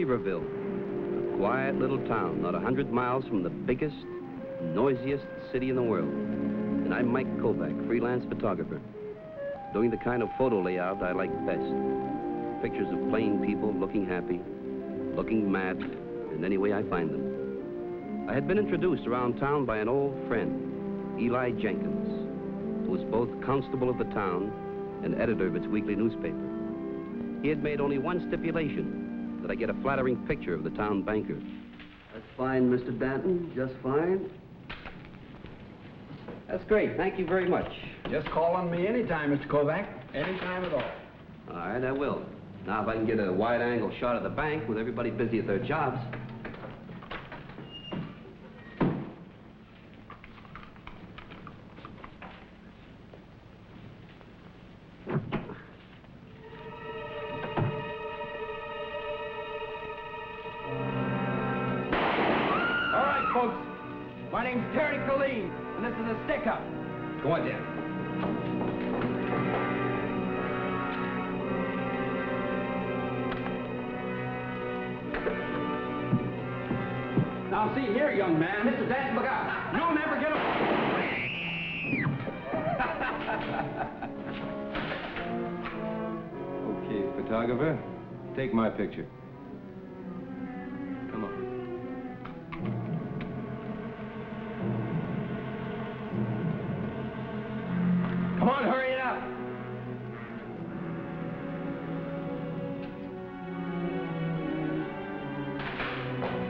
Weaverville, a quiet little town, not 100 miles from the biggest, noisiest city in the world. And I'm Mike Kovac, freelance photographer, doing the kind of photo layout I like best. Pictures of plain people looking happy, looking mad, in any way I find them. I had been introduced around town by an old friend, Eli Jenkins, who was both constable of the town and editor of its weekly newspaper. He had made only one stipulation, that I get a flattering picture of the town banker. That's fine, Mr. Danton, just fine. That's great, thank you very much. Just call on me anytime, Mr. Kovac. Anytime at all. All right, I will. Now, if I can get a wide-angle shot of the bank with everybody busy at their jobs. Go on, Dan. Now, see here, young man. Mr. Dan, look out. You'll never get Okay, photographer, take my picture. Come on. Come on, hurry it up.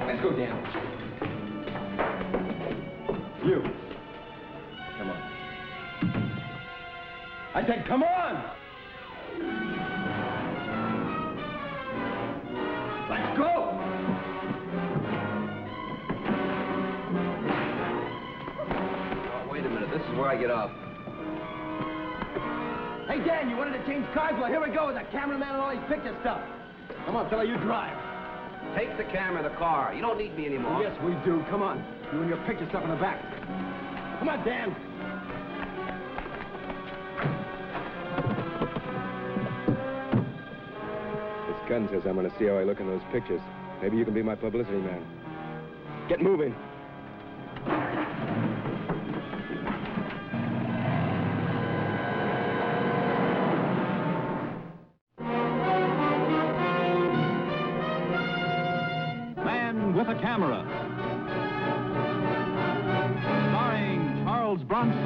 Let's go, Dan. You. Come on. I said, come on! Let's go! Oh, wait a minute, this is where I get off. Hey, Dan, you wanted to change cars? Well, here we go with the cameraman and all these picture stuff. Come on, fella, you drive. Take the camera, the car. You don't need me anymore. Yes, we do. Come on. You and your picture stuff in the back. Come on, Dan. This gun says I'm going to see how I look in those pictures. Maybe you can be my publicity man. Get moving. With a Camera, starring Charles Bronson.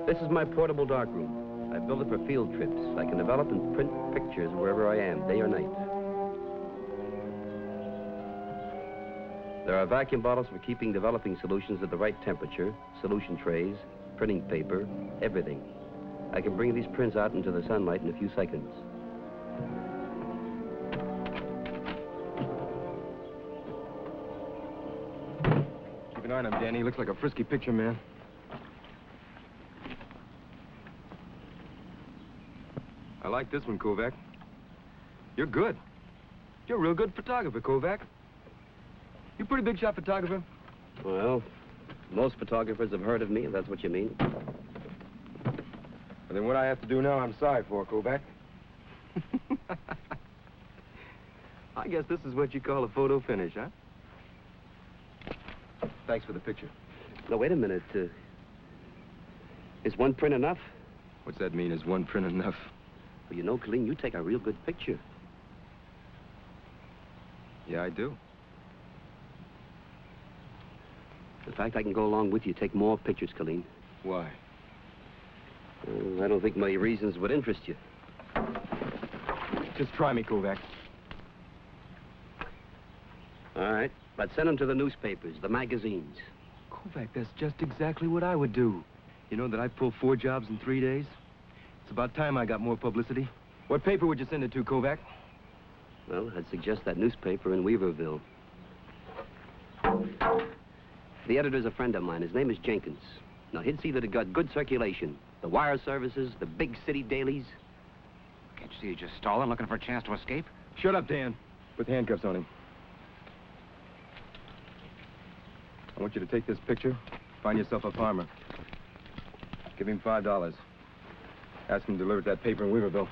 This is my portable darkroom. I built it for field trips. I can develop and print pictures wherever I am, day or night. There are vacuum bottles for keeping developing solutions at the right temperature, solution trays, printing paper, everything. I can bring these prints out into the sunlight in a few seconds. Keep an eye on him, Danny. He looks like a frisky picture man. I like this one, Kovac. You're good. You're a real good photographer, Kovac. You a pretty big shot photographer? Well, most photographers have heard of me, if that's what you mean. Well, then what I have to do now, I'm sorry for, Kovac. I guess this is what you call a photo finish, huh? Thanks for the picture. No, wait a minute. Is one print enough? What's that mean, is one print enough? Well, you know, Colleen, you take a real good picture. Yeah, I do. In fact, I can go along with you, take more pictures, Colleen. Why? I don't think my reasons would interest you. Just try me, Kovac. All right, but send them to the newspapers, the magazines. Kovac, that's just exactly what I would do. You know that I pulled 4 jobs in 3 days? It's about time I got more publicity. What paper would you send it to, Kovac? Well, I'd suggest that newspaper in Weaverville. The editor's a friend of mine. His name is Jenkins. Now, he'd see that it got good circulation. The wire services, the big city dailies. Can't you see he's just stalling, looking for a chance to escape? Shut up, Dan. Put the handcuffs on him. I want you to take this picture, find yourself a farmer. Give him $5. Ask him to deliver that paper in Weaverville.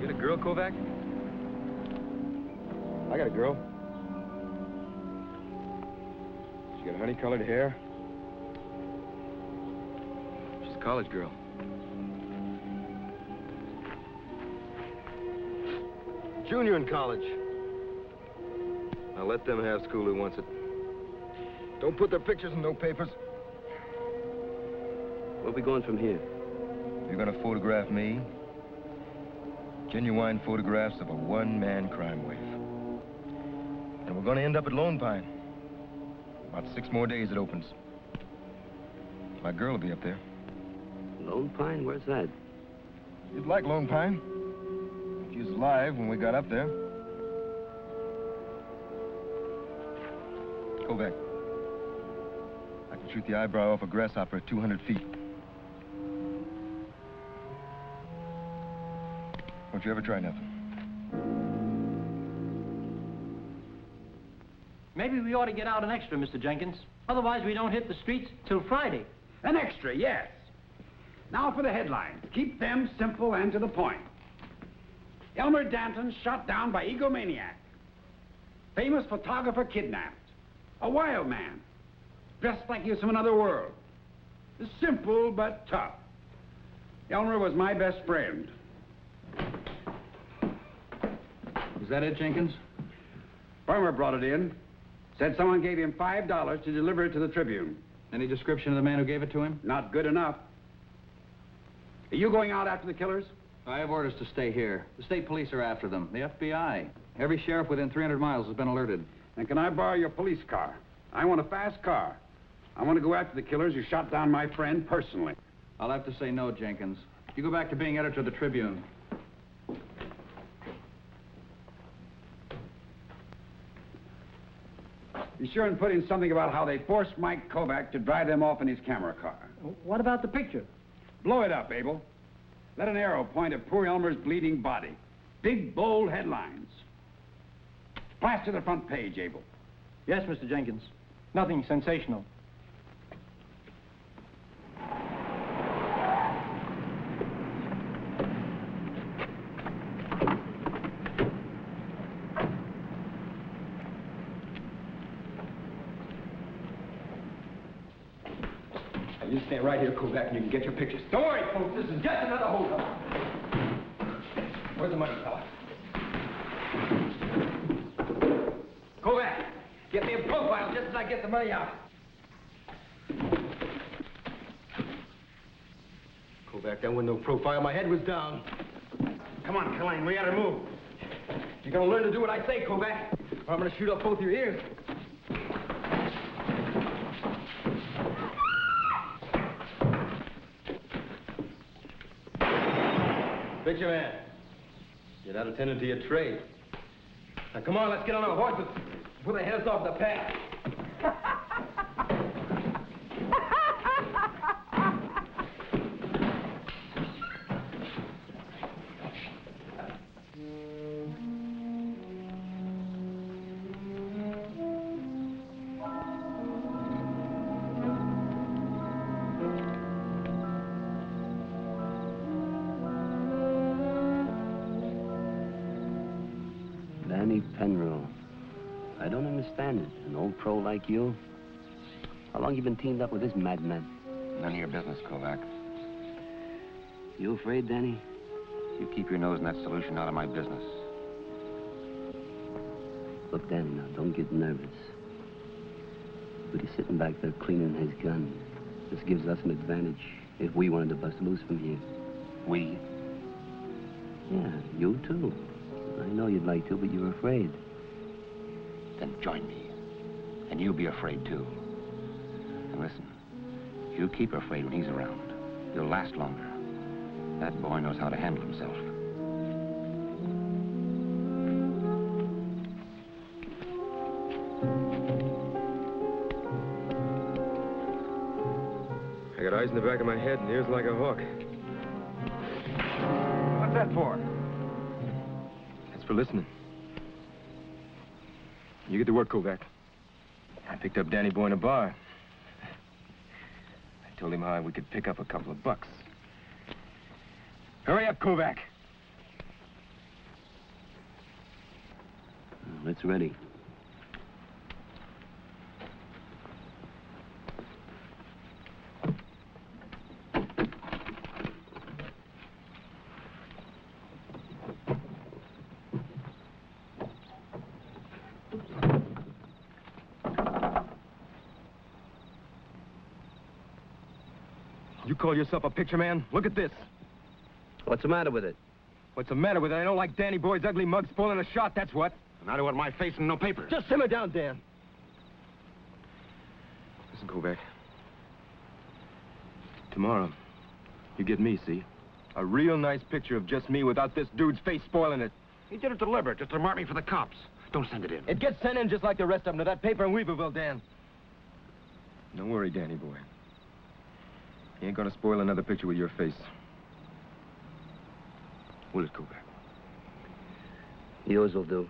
You got a girl, Kovac? I got a girl. She got honey-colored hair. She's a college girl. Junior in college. I'll let them have school who wants it. Don't put their pictures in no papers. Where are we going from here? You're gonna photograph me. Genuine photographs of a one-man crime wave. And we're gonna end up at Lone Pine. About 6 more days it opens. My girl will be up there. Lone Pine? Where's that? You'd like Lone Pine. If you was alive when we got up there. Kovac. I can shoot the eyebrow off a grasshopper at 200 feet. Don't you ever try nothing. Maybe we ought to get out an extra, Mr. Jenkins. Otherwise, we don't hit the streets till Friday. An extra, yes. Now for the headlines. Keep them simple and to the point. Elmer Danton shot down by egomaniac. Famous photographer kidnapped. A wild man. Dressed like he was from another world. Simple but tough. Elmer was my best friend. Is that it, Jenkins? Farmer brought it in. Said someone gave him $5 to deliver it to the Tribune. Any description of the man who gave it to him? Not good enough. Are you going out after the killers? I have orders to stay here. The state police are after them. The FBI. Every sheriff within 300 miles has been alerted. And can I borrow your police car? I want a fast car. I want to go after the killers who shot down my friend personally. I'll have to say no, Jenkins. You go back to being editor of the Tribune. Be sure and put in something about how they forced Mike Kovac to drive them off in his camera car. What about the picture? Blow it up, Abel. Let an arrow point at poor Elmer's bleeding body. Big, bold headlines. Plaster the front page, Abel. Yes, Mr. Jenkins. Nothing sensational. You stay right here, Kovac, and you can get your pictures. Don't worry, folks. This is just another holdup. Where's the money, fella? Kovac, get me a profile just as I get the money out. Kovac, that wasn't no profile. My head was down. Come on, Killane, we gotta move. You're gonna learn to do what I say, Kovac, or I'm gonna shoot up both your ears. Picture man. You're not attending to your trade. Now, come on, let's get on our horses. Put the heads off the path. Danny Penrose. I don't understand it. An old pro like you? How long you been teamed up with this madman? None of your business, Kovac. You afraid, Danny? You keep your nose in that solution out of my business. Look, Danny, now, don't get nervous. But he's sitting back there cleaning his gun. This gives us an advantage if we wanted to bust loose from here. We? Yeah, you too. I know you'd like to, but you're afraid. Then join me. And you be afraid, too. And listen, you keep afraid when he's around. You'll last longer. That boy knows how to handle himself. I got eyes in the back of my head and ears like a hawk. What's that for? That's for listening. You get to work, Kovac. I picked up Danny Boy in a bar. I told him how we could pick up a couple of bucks. Hurry up, Kovac. It's ready. You call yourself a picture man? Look at this. What's the matter with it? What's the matter with it? I don't like Danny Boy's ugly mug spoiling a shot, that's what. And I don't want my face in no paper. Just simmer down, Dan. Listen, Kovac. Tomorrow, you get me, see? A real nice picture of just me without this dude's face spoiling it. He did it deliberate, just to mark me for the cops. Don't send it in. It gets sent in just like the rest of them to that paper in Weaverville, Dan. Don't worry, Danny Boy. He ain't gonna spoil another picture with your face. Will it, Kovac? Yours will do.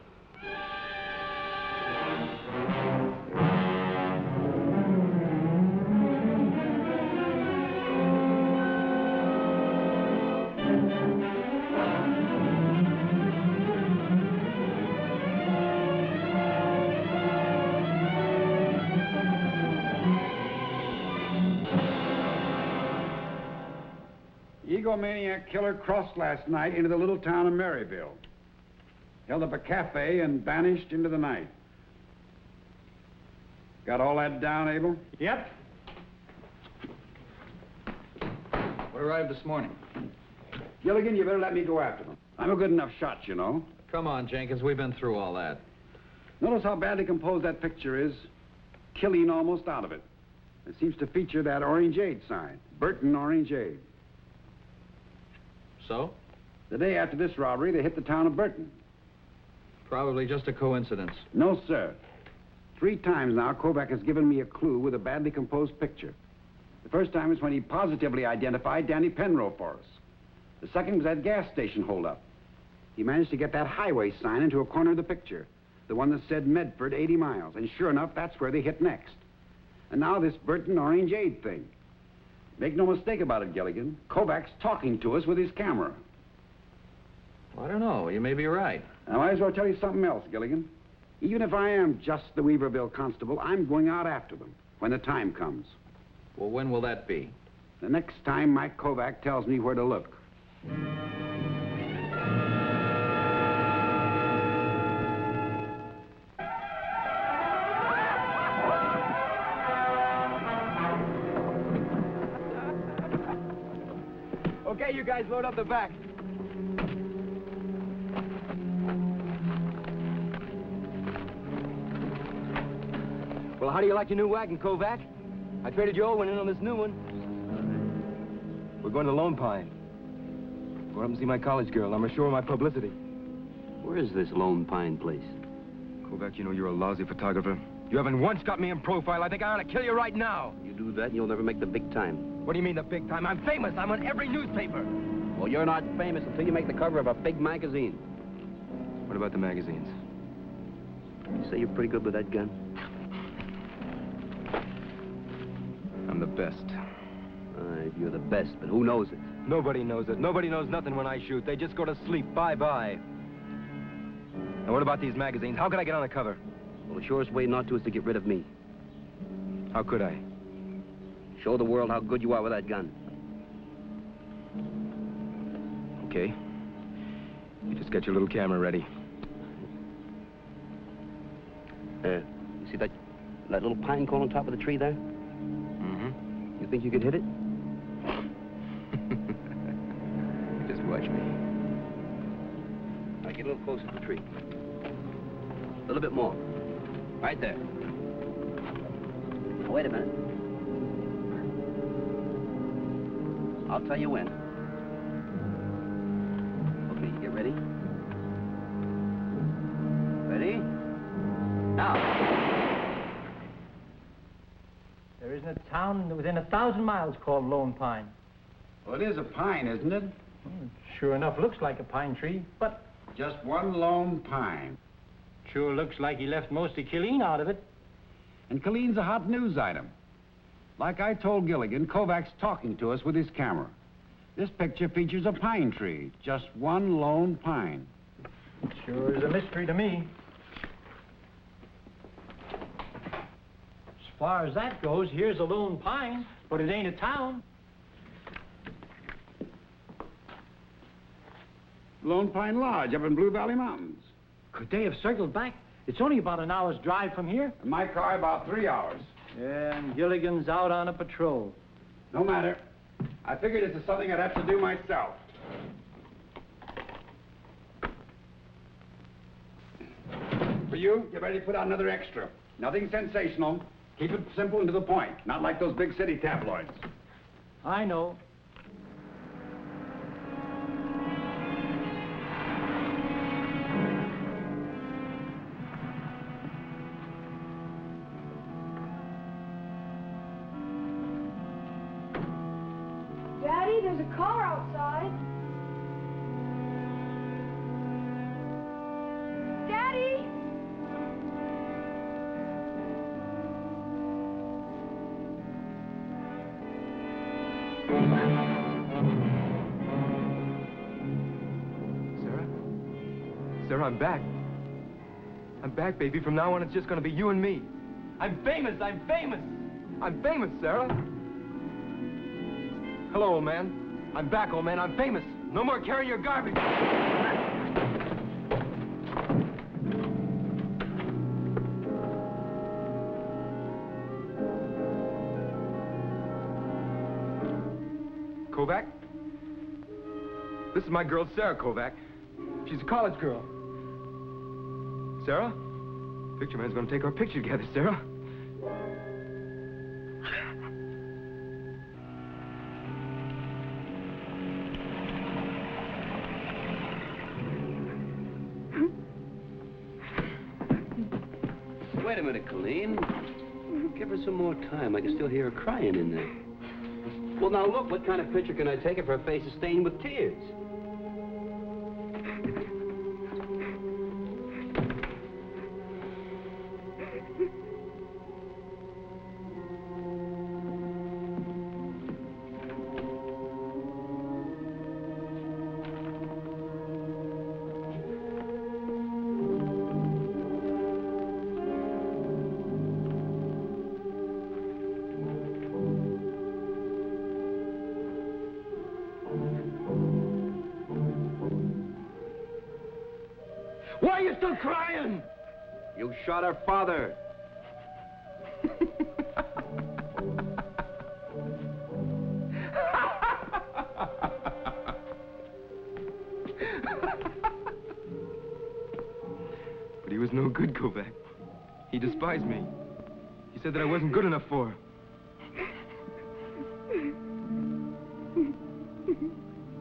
Egomaniac killer crossed last night into the little town of Maryville. Held up a cafe and vanished into the night. Got all that down, Abel? Yep. What arrived this morning? Gilligan, you better let me go after them. I'm a good enough shot, you know. Come on, Jenkins, we've been through all that. Notice how badly composed that picture is. Killing almost out of it. It seems to feature that orangeade sign. Burton Orangeade. So? The day after this robbery, they hit the town of Burton. Probably just a coincidence. No, sir. 3 times now, Kovac has given me a clue with a badly composed picture. The first time was when he positively identified Danny Penrose for us. The second was that gas station holdup. He managed to get that highway sign into a corner of the picture, the one that said Medford 80 miles, and sure enough, that's where they hit next. And now this Burton Orangeade thing. Make no mistake about it, Gilligan. Kovac's talking to us with his camera. I don't know. You may be right. I might as well tell you something else, Gilligan. Even if I am just the Weaverville constable, I'm going out after them when the time comes. Well, when will that be? The next time Mike Kovac tells me where to look. Okay, you guys load up the back. Well, how do you like your new wagon, Kovac? I traded your old one in on this new one. We're going to Lone Pine. Go up and see my college girl. I'm assuring my publicity. Where is this Lone Pine place? Kovac, you know you're a lousy photographer. You haven't once got me in profile. I think I ought to kill you right now. You do that, and you'll never make the big time. What do you mean the big time? I'm famous. I'm on every newspaper. Well, you're not famous until you make the cover of a big magazine. What about the magazines? You say you're pretty good with that gun? I'm the best. You're the best, but who knows it? Nobody knows it. Nobody knows nothing when I shoot. They just go to sleep. Bye-bye. And what about these magazines? How could I get on the cover? Well, the surest way not to is to get rid of me. How could I? Show the world how good you are with that gun. Okay. You just get your little camera ready. You see that little pine cone on top of the tree there? Mm-hmm. You think you could hit it? Just watch me. Now get a little closer to the tree. A little bit more. Right there. Now, wait a minute. I'll tell you when. Okay, you get ready? Ready? Now. There isn't a town within 1,000 miles called Lone Pine. Well, it is a pine, isn't it? Sure enough looks like a pine tree, but Just one lone pine. sure looks like he left most of Killeen out of it. And Colleen's a hot news item. Like I told Gilligan, Kovac's talking to us with his camera. This picture features a pine tree. Just one lone pine. Sure is a mystery to me. far as that goes, here's a Lone Pine, but it ain't a town. Lone Pine Lodge up in Blue Valley Mountains. Could they have circled back? It's only about an hour's drive from here. In my car, about 3 hours. Yeah, and Gilligan's out on a patrol. No matter. I figured this is something I'd have to do myself. For you, get ready to put out another extra. Nothing sensational. Keep it simple and to the point. Not like those big city tabloids. I know. Daddy, there's a car outside. Daddy! Sarah? Sarah, I'm back. I'm back, baby. From now on, it's just gonna be you and me. I'm famous! I'm famous! I'm famous, Sarah! Hello, old man. I'm back, old man. I'm famous. No more carrying your garbage. Kovac? This is my girl, Sarah Kovac. She's a college girl. Sarah? Picture man's gonna take our picture together, Sarah. Wait a minute, Colleen. Give her some more time. I can still hear her crying in there. Well, now look, what kind of picture can I take if her face is stained with tears? Why are you still crying? You shot her father. But he was no good, Kovac. He despised me. He said that I wasn't good enough for her.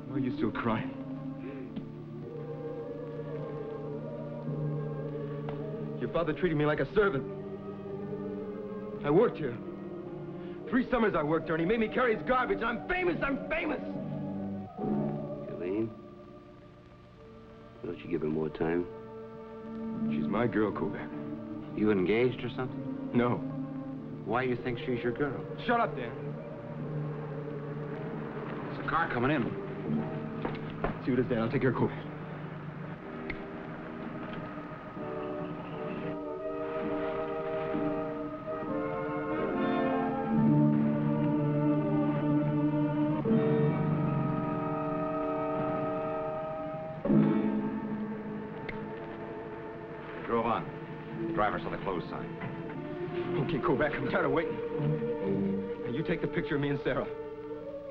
Why are you still crying? Your father treated me like a servant. I worked here. 3 summers I worked here, and he made me carry his garbage. I'm famous! I'm famous! Colleen, why don't you give her more time? She's my girl, Kovac. You engaged or something? No. Why do you think she's your girl? Shut up, Dan. There's a car coming in. See what it is, Dan. I'll take care of Kovac. Drove on. The driver saw the closed sign. Okay, Kovac, I'm tired of waiting. Now, you take the picture of me and Sarah.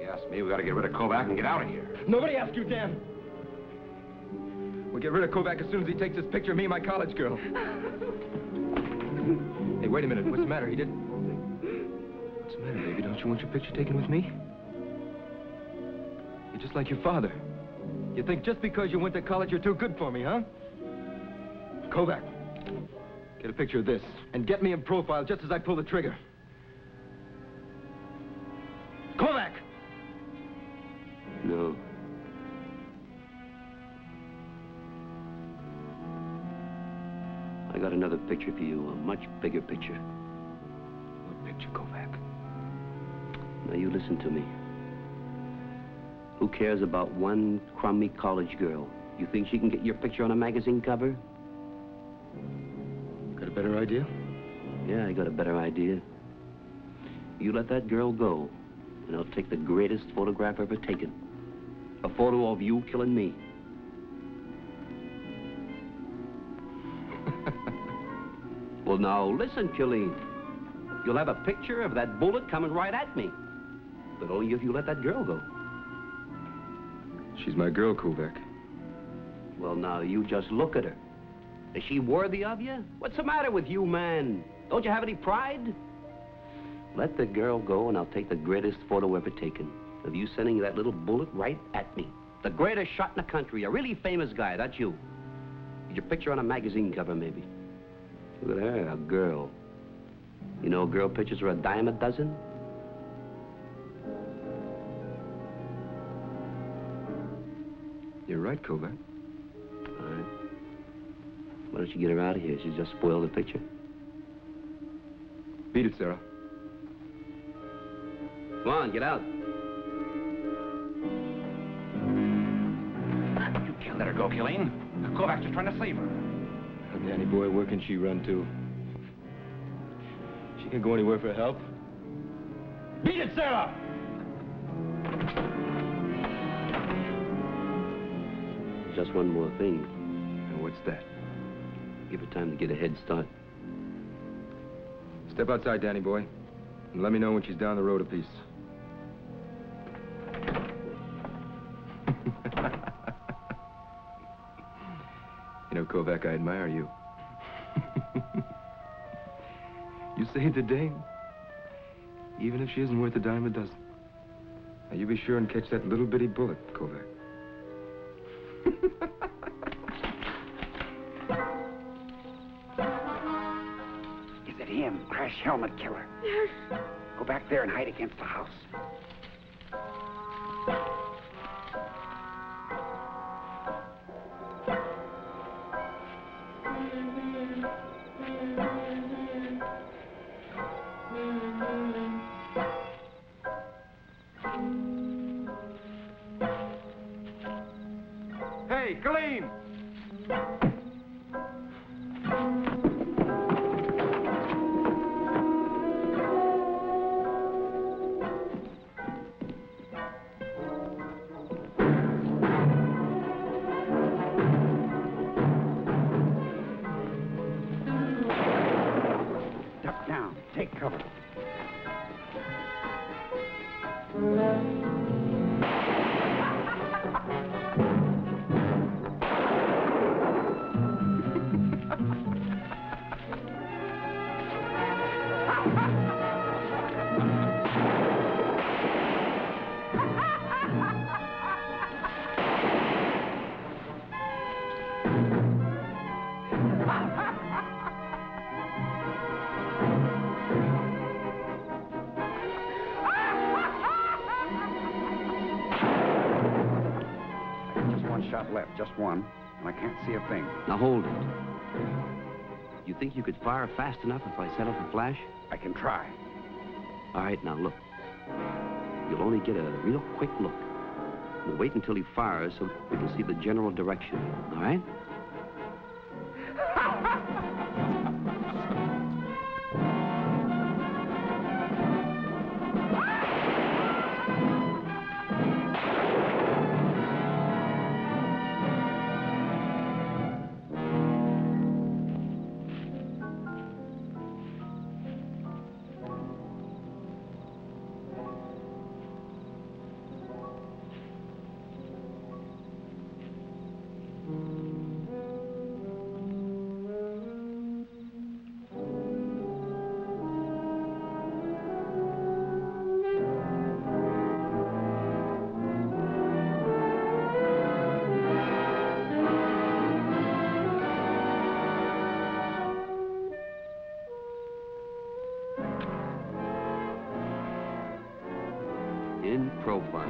Yes, me, we gotta get rid of Kovac and get out of here. Nobody asked you, Dan. We'll get rid of Kovac as soon as he takes this picture of me and my college girl. Hey, wait a minute. What's the matter? He did... What's the matter, baby? Don't you want your picture taken with me? You're just like your father. You think just because you went to college, you're too good for me, huh? Kovac, get a picture of this and get me in profile just as I pull the trigger. Kovac! No. I got another picture for you, a much bigger picture. What picture, Kovac? Now, you listen to me. Who cares about one crummy college girl? You think she can get your picture on a magazine cover? Got a better idea? Yeah, I got a better idea. You let that girl go, and I'll take the greatest photograph ever taken. A photo of you killing me. Well, now, listen, Killeen. You'll have a picture of that bullet coming right at me. But only if you let that girl go. She's my girl, Kovac. Well, now, you just look at her. Is she worthy of you? What's the matter with you, man? Don't you have any pride? Let the girl go, and I'll take the greatest photo ever taken of you sending that little bullet right at me. The greatest shot in the country. A really famous guy, that's you. Get your picture on a magazine cover, maybe. Look at her, a girl. You know girl pictures are a dime a dozen? You're right, Kovac. All right. Why don't you get her out of here? She's just spoiled the picture. Beat it, Sarah. Come on, get out. You can't let her go, Killeen. Kovac's just trying to save her. Danny boy, where can she run to? She can't go anywhere for help. Beat it, Sarah! Just one more thing. And what's that? Give her time to get a head start. Step outside, Danny boy, and let me know when she's down the road a piece. You know, Kovac, I admire you. You saved the dame, even if she isn't worth a dime a dozen. Now, you be sure and catch that little bitty bullet, Kovac. Is it him, crash helmet killer? Yes. Go back there and hide against the house. Hey, Killeen! Duck down. Take cover. Shot left, just one, and I can't see a thing. Now hold it. You think you could fire fast enough if I set off a flash? I can try. All right, now look. You'll only get a real quick look. We'll wait until he fires so we can see the general direction, all right? In profile.